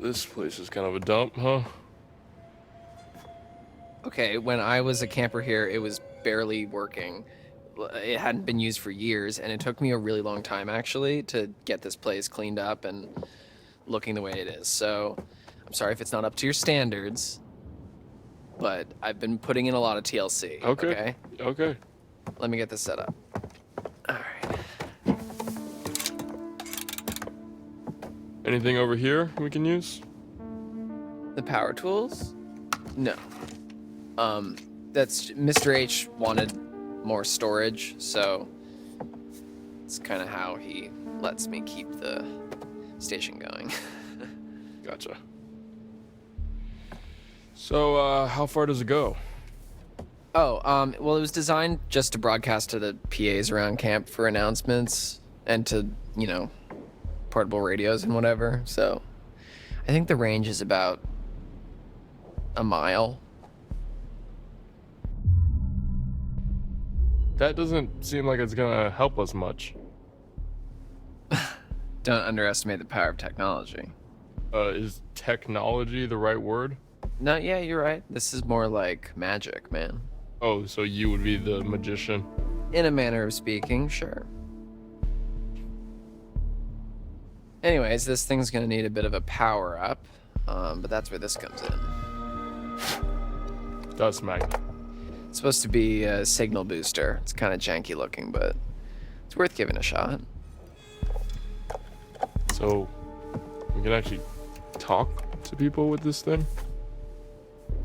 This place is kind of a dump, huh? Okay, when I was a camper here, it was barely working. It hadn't been used for years, and it took me a really long time, actually, to get this place cleaned up and looking the way it is. So, I'm sorry if it's not up to your standards, but I've been putting in a lot of TLC, okay? Okay. Let me get this set up. All right. Anything over here we can use? The power tools? No. That's Mr. H wanted more storage, so it's kind of how he lets me keep the station going. Gotcha. So, how far does it go? Oh, well, it was designed just to broadcast to the PAs around camp for announcements and to, portable radios and whatever. So I think the range is about a mile. That doesn't seem like it's gonna help us much. Don't underestimate the power of technology. Is technology the right word? No, yeah, you're right. This is more like magic, man. Oh, so you would be the magician? In a manner of speaking, sure. Anyways, this thing's gonna need a bit of a power up, but that's where this comes in. Dust magnet. It's supposed to be a signal booster. It's kind of janky looking, but it's worth giving a shot. So, we can actually talk to people with this thing?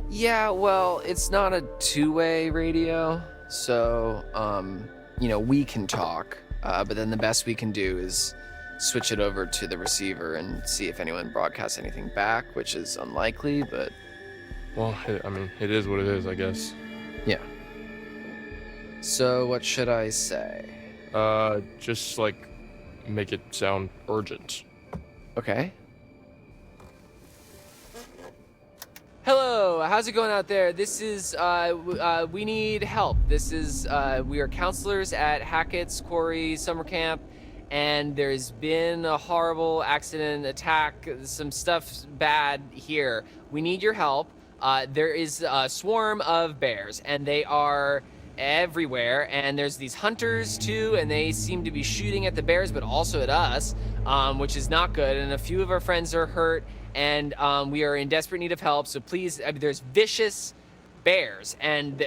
Yeah, well, it's not a two-way radio, so, we can talk, but then the best we can do is switch it over to the receiver and see if anyone broadcasts anything back, which is unlikely, but... Well, it is what it is, I guess. Yeah. So, what should I say? Just, make it sound urgent. Okay. Hello, how's it going out there? This is, we need help. This is, we are counselors at Hackett's Quarry summer camp, and there's been a horrible accident, attack, some stuff bad here. We need your help. There is a swarm of bears, and they are everywhere, and there's these hunters too, and they seem to be shooting at the bears, but also at us, which is not good, and a few of our friends are hurt, and we are in desperate need of help, so please, there's vicious bears, and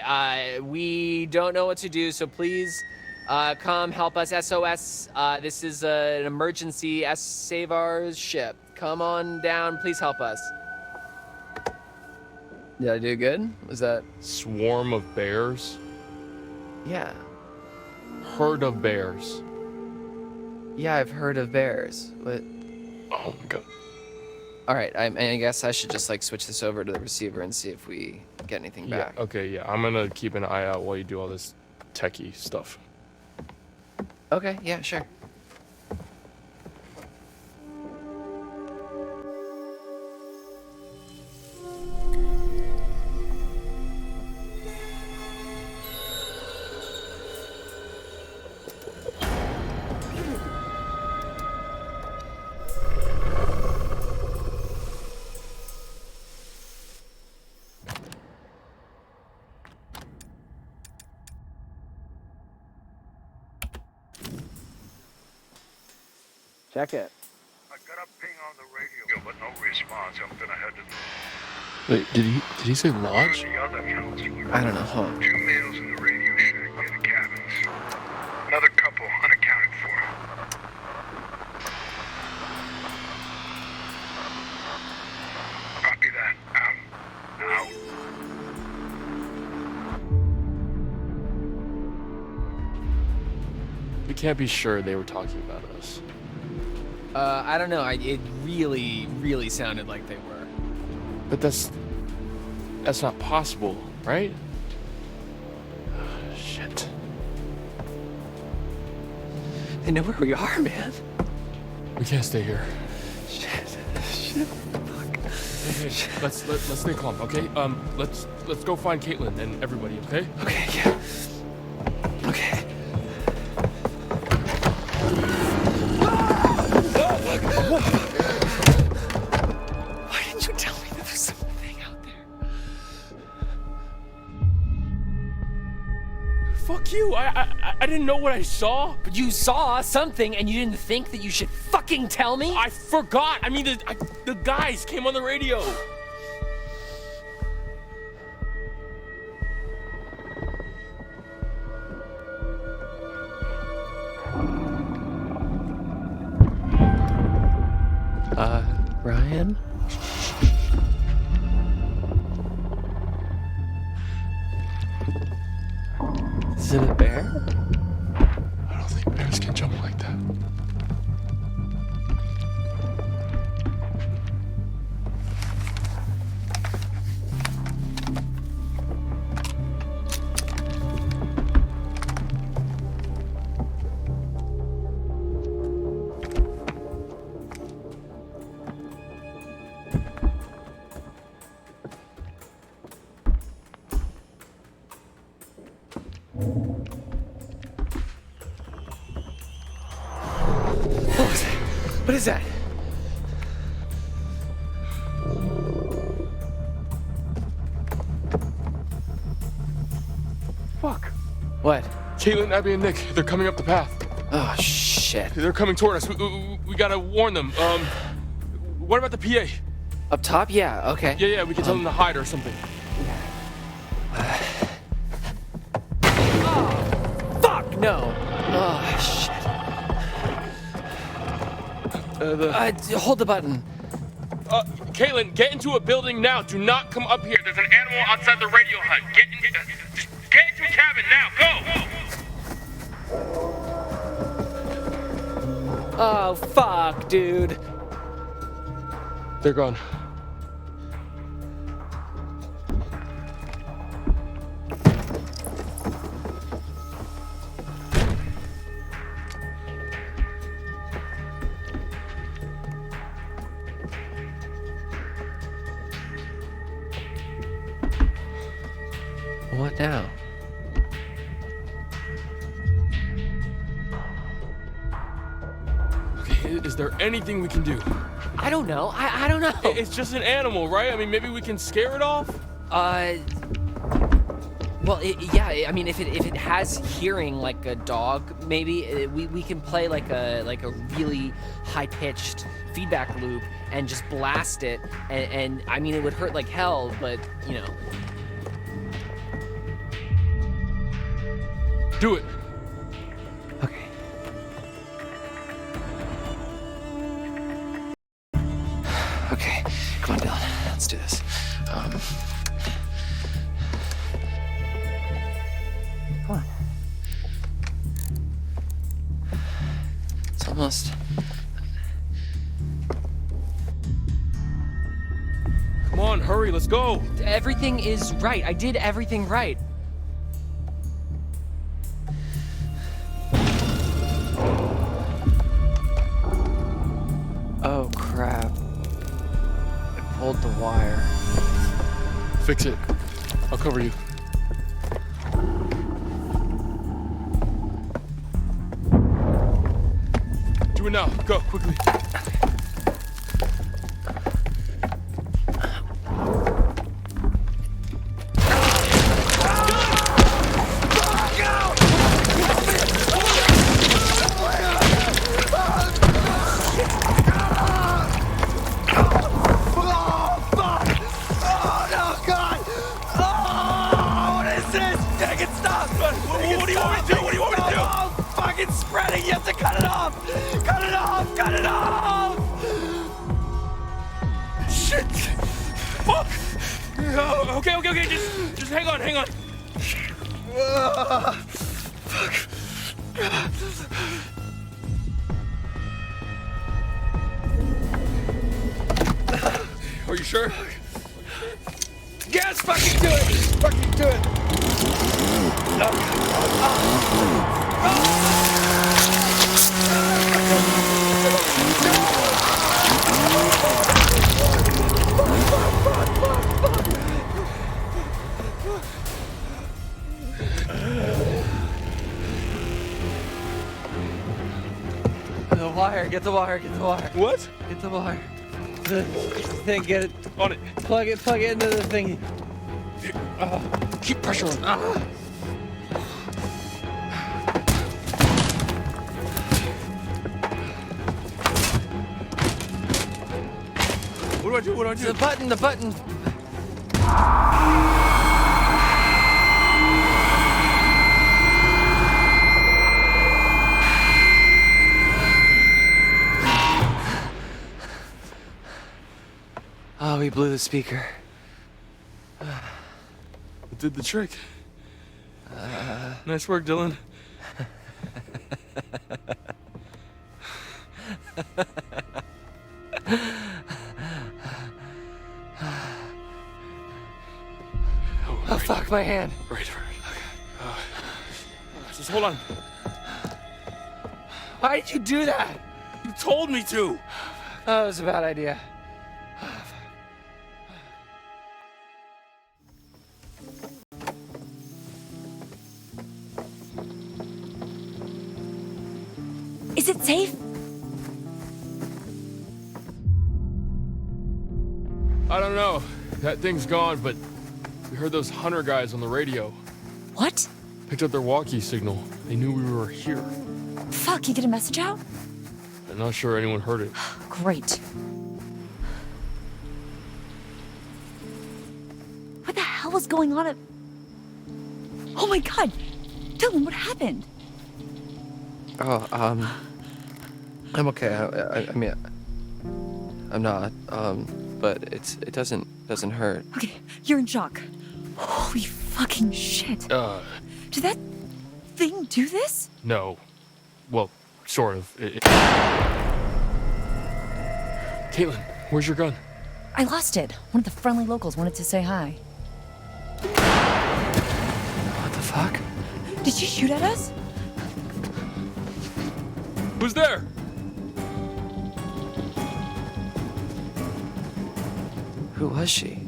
we don't know what to do, so please come help us. SOS, this is an emergency. Save our ship. Come on down, please help us. Did I do good? Was that... Swarm of bears? Yeah. Herd of bears. Yeah, I've heard of bears, but... Oh my god. Alright, I guess I should just, switch this over to the receiver and see if we get anything back. Okay, yeah. I'm gonna keep an eye out while you do all this techie stuff. Okay, yeah, sure. Check it. I got a ping on the radio, but no response. I'm gonna head to Wait, did he say lodge? the other counselor. I don't know, huh? 2 males in the radio shack near the cabins. Another couple unaccounted for. Copy that. Out. We can't be sure they were talking about us. I don't know. It really, really sounded like they were. But that's not possible, right? Shit. They know where we are, man. We can't stay here. Shit. Fuck. Hey, let's stay calm, okay? Let's go find Caitlin and everybody, okay? Okay, yeah. Okay. Fuck you. I didn't know what I saw. But you saw something and you didn't think that you should fucking tell me? I forgot. I mean, the guys came on the radio. Ryan? Is it a bear? I don't think bears can jump like that. What is that? Fuck. What? Caitlin, Abby, and Nick, they're coming up the path. Oh, shit. They're coming toward us. We gotta warn them. What about the PA? Up top? Yeah, okay. Yeah, we can tell them to hide or something. Oh, fuck, no. Oh, shit. Hold the button. Caitlin, get into a building now. Do not come up here. There's an animal outside the radio hut. Just get into a cabin now. Go! Oh, fuck, dude. They're gone. What now? Okay, is there anything we can do? I don't know. I don't know. It's just an animal, right? I mean, maybe we can scare it off? Well, yeah. I mean, if it has hearing like a dog, maybe we can play like a really high-pitched feedback loop and just blast it. And I mean, it would hurt like hell, but you know. Do it. Okay. Okay. Come on, Dylan. Let's do this. Come on. It's almost. Come on, hurry, let's go. Everything is right. I did everything right. Oh, crap. I pulled the wire. Fix it. I'll cover you. Do it now. Go, quickly. What do you want me to do? What do you want me to do? Oh, fucking spreading. You have to cut it off. Cut it off. Cut it off. Shit! Fuck! Okay. Just hang on. Fuck. Are you sure? Yes, fucking do it. Fucking do it. Get the wire. What? Get the wire. The thing, get it. On it. Plug it into the thingy. Keep pressure on. What do I do? What do I do? The button. Oh, we blew the speaker. It did the trick. Nice work, Dylan. Oh, fuck, my hand. Right. Okay. Just hold on. Why did you do that? You told me to. That was a bad idea. Is it safe? I don't know. That thing's gone, but we heard those hunter guys on the radio. What? Picked up their walkie signal. They knew we were here. Fuck, you get a message out? I'm not sure anyone heard it. Great. What the hell was going on at... Oh my god! Dylan, what happened? Oh, I'm okay. I mean, I'm not. But it doesn't hurt. Okay, you're in shock. Holy fucking shit. Did that thing do this? No. Well, sort of. Caitlin, where's your gun? I lost it. One of the friendly locals wanted to say hi. What the fuck? Did she shoot at us? Who's there? Who was she?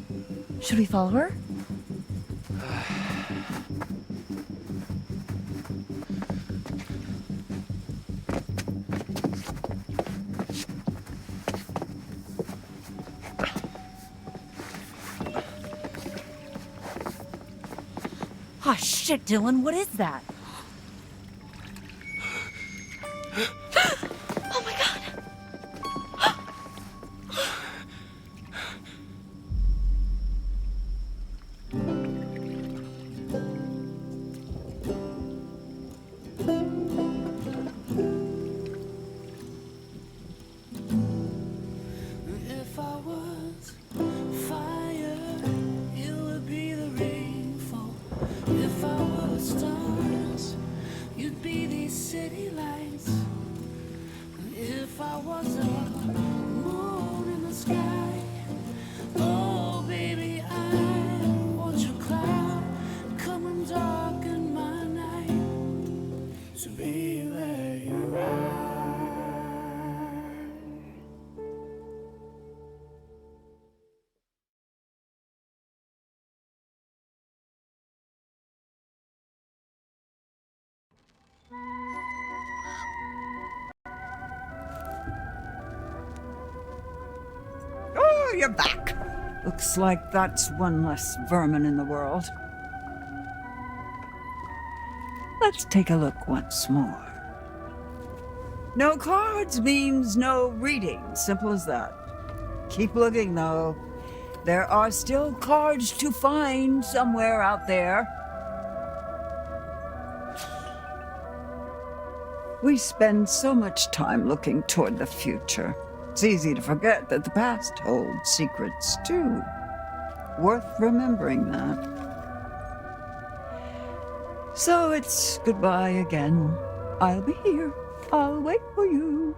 Should we follow her? Oh shit, Dylan, what is that? Oh my god! If I was fire, you would be the rainfall. If I was stars, you'd be these city lights. If I was a moon in the sky, oh baby, I want your cloud come and darken my night to be where you are. Oh, you're back. Looks like that's one less vermin in the world. Let's take a look once more. No cards means no reading. Simple as that. Keep looking, though. There are still cards to find somewhere out there. We spend so much time looking toward the future. It's easy to forget that the past holds secrets, too. Worth remembering that. So it's goodbye again. I'll be here. I'll wait for you.